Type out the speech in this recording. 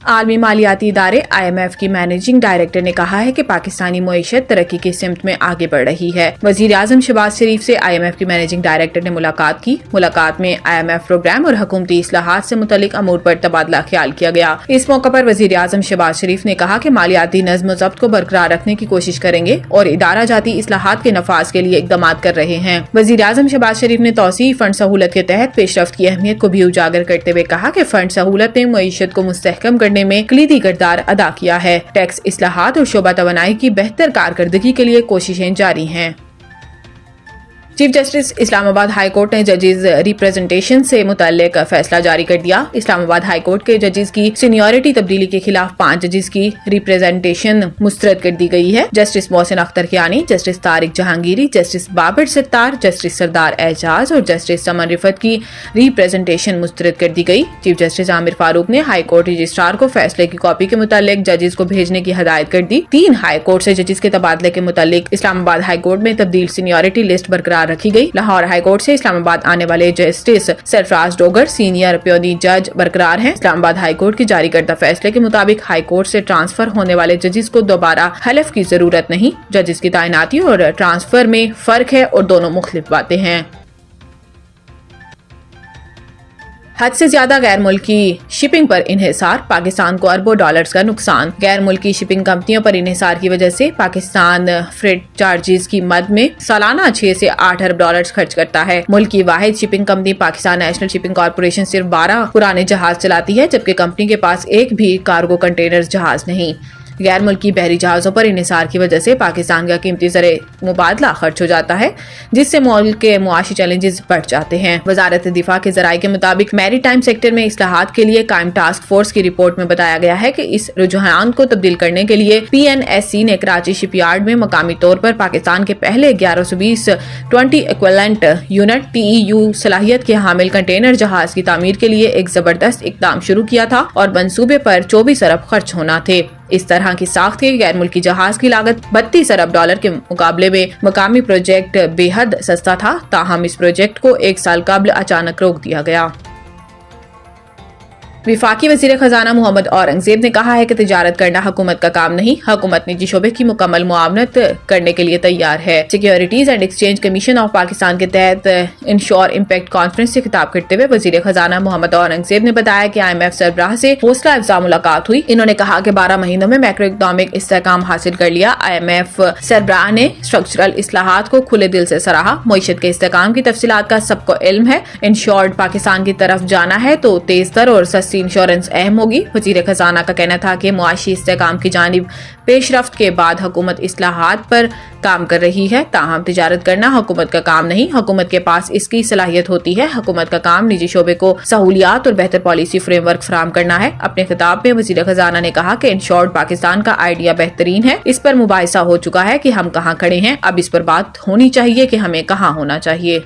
عالمی مالیاتی ادارے IMF کی مینیجنگ ڈائریکٹر نے کہا ہے کہ پاکستانی معیشت ترقی کی سمت میں آگے بڑھ رہی ہے۔ وزیر اعظم شہباز شریف سے IMF کی مینیجنگ ڈائریکٹر نے ملاقات کی۔ ملاقات میں IMF پروگرام اور حکومتی اصلاحات سے متعلق امور پر تبادلہ خیال کیا گیا۔ اس موقع پر وزیر اعظم شہباز شریف نے کہا کہ مالیاتی نظم و ضبط کو برقرار رکھنے کی کوشش کریں گے اور ادارہ جاتی اصلاحات کے نفاذ کے لیے اقدامات کر رہے ہیں۔ وزیر اعظم شہباز شریف نے توسیعی فنڈ سہولت کے تحت پیش رفت کی اہمیت کو بھی اجاگر کرتے ہوئے کہا کہ فنڈ سہولت نے معیشت کو مستحکم کرنے میں کلیدی کردار ادا کیا ہے۔ ٹیکس اصلاحات اور شعبہ توانائی کی بہتر کارکردگی کے لیے کوششیں جاری ہیں۔ چیف جسٹس اسلام آباد ہائی کورٹ نے ججز ریپریزنٹیشن سے متعلق فیصلہ جاری کر دیا۔ اسلام آباد ہائی کورٹ کے ججز کی سینیورٹی تبدیلی کے خلاف 5 ججز کی ریپریزنٹیشن مسترد کر دی گئی ہے۔ Justice Mohsin Akhtar Kayani, justice Tariq Jahangiri, justice Babar ستار، جسٹس سردار اعجاز اور جسٹس سمن رفت کی ریپریزنٹیشن مسترد کر دی گئی۔ چیف جسٹس عامر فاروق نے ہائی کورٹ رجسٹرار کو فیصلے کی کاپی کے متعلق ججز کو بھیجنے کی ہدایت کر دی۔ 3 ہائی کورٹ سے ججز کے تبادلے کے متعلق اسلام آباد ہائی کورٹ میں تبدیل سینیورٹی لسٹ برقرار رکھی گئی۔ لاہور ہائی کورٹ سے اسلام آباد آنے والے جسٹس سرفراز ڈوگر سینئر پیونی جج برقرار ہیں۔ اسلام آباد ہائی کورٹ کی جاری کردہ فیصلے کے مطابق ہائی کورٹ سے ٹرانسفر ہونے والے ججز کو دوبارہ حلف کی ضرورت نہیں۔ ججز کی تعیناتی اور ٹرانسفر میں فرق ہے اور دونوں مختلف باتیں ہیں۔ حد سے زیادہ غیر ملکی شپنگ پر انحصار، پاکستان کو اربوں ڈالرز کا نقصان۔ غیر ملکی شپنگ کمپنیوں پر انحصار کی وجہ سے پاکستان فریٹ چارجز کی مد میں سالانہ 6 سے 8 ارب ڈالرز خرچ کرتا ہے۔ ملک کی واحد shipping company Pakistan national shipping corporation صرف 12 پرانے جہاز چلاتی ہے، جبکہ کمپنی کے پاس ایک بھی کارگو کنٹینر جہاز نہیں۔ غیر ملکی بحری جہازوں پر انحصار کی وجہ سے پاکستان کا قیمتی زر مبادلہ خرچ ہو جاتا ہے، جس سے ملک کے معاشی چیلنجز بڑھ جاتے ہیں۔ وزارت دفاع کے ذرائع کے مطابق میری ٹائم سیکٹر میں اصلاحات کے لیے قائم ٹاسک فورس کی رپورٹ میں بتایا گیا ہے کہ اس رجحان کو تبدیل کرنے کے لیے PNSC نے کراچی شپ یارڈ میں مقامی طور پر پاکستان کے پہلے 1120 20 ایکویولنٹ یونٹ TEU صلاحیت کے حامل کنٹینر جہاز کی تعمیر کے لیے ایک زبردست اقدام شروع کیا تھا اور منصوبے پر 24 ارب خرچ ہونا تھے۔ اس طرح کی ساخت کے غیر ملکی جہاز کی لاگت 32 ارب ڈالر کے مقابلے میں مقامی پروجیکٹ بے حد سستا تھا، تاہم اس پروجیکٹ کو 1 سال قبل اچانک روک دیا گیا۔ وفاقی وزیر خزانہ محمد اورنگزیب نے کہا ہے کہ تجارت کرنا حکومت کا کام نہیں، حکومت نجی شعبے کی مکمل معاونت کرنے کے لیے تیار ہے۔ Securities and exchange commission of Pakistan کے تحت انشور امپیکٹ کانفرنس سے خطاب کرتے ہوئے وزیر خزانہ محمد اورنگزیب نے بتایا کہ IMF سربراہ سے حوصلہ افزا ملاقات ہوئی۔ انہوں نے کہا کہ 12 مہینوں میں میکرو اکنامک استحکام حاصل کر لیا۔ IMF سربراہ نے اسٹرکچرل اصلاحات کو کھلے دل سے سراہا۔ معیشت کے استحکام کی تفصیلات کا سب کو علم ہے۔ انشورڈ پاکستان کی طرف جانا ہے تو تیز تر اور سستی انشورنس اہم ہوگی۔ وزیر خزانہ کا کہنا تھا کہ معاشی استحکام کی جانب پیش رفت کے بعد حکومت اصلاحات پر کام کر رہی ہے، تاہم تجارت کرنا حکومت کا کام نہیں، حکومت کے پاس اس کی صلاحیت ہوتی ہے۔ حکومت کا کام نجی شعبے کو سہولیات اور بہتر پالیسی فریم ورک فراہم کرنا ہے۔ اپنے خطاب میں وزیر خزانہ نے کہا کہ انشورڈ پاکستان کا آئیڈیا بہترین ہے، اس پر مباحثہ ہو چکا ہے کہ ہم کہاں کھڑے ہیں، اب اس پر بات ہونی چاہیے کہ ہمیں کہاں ہونا چاہیے۔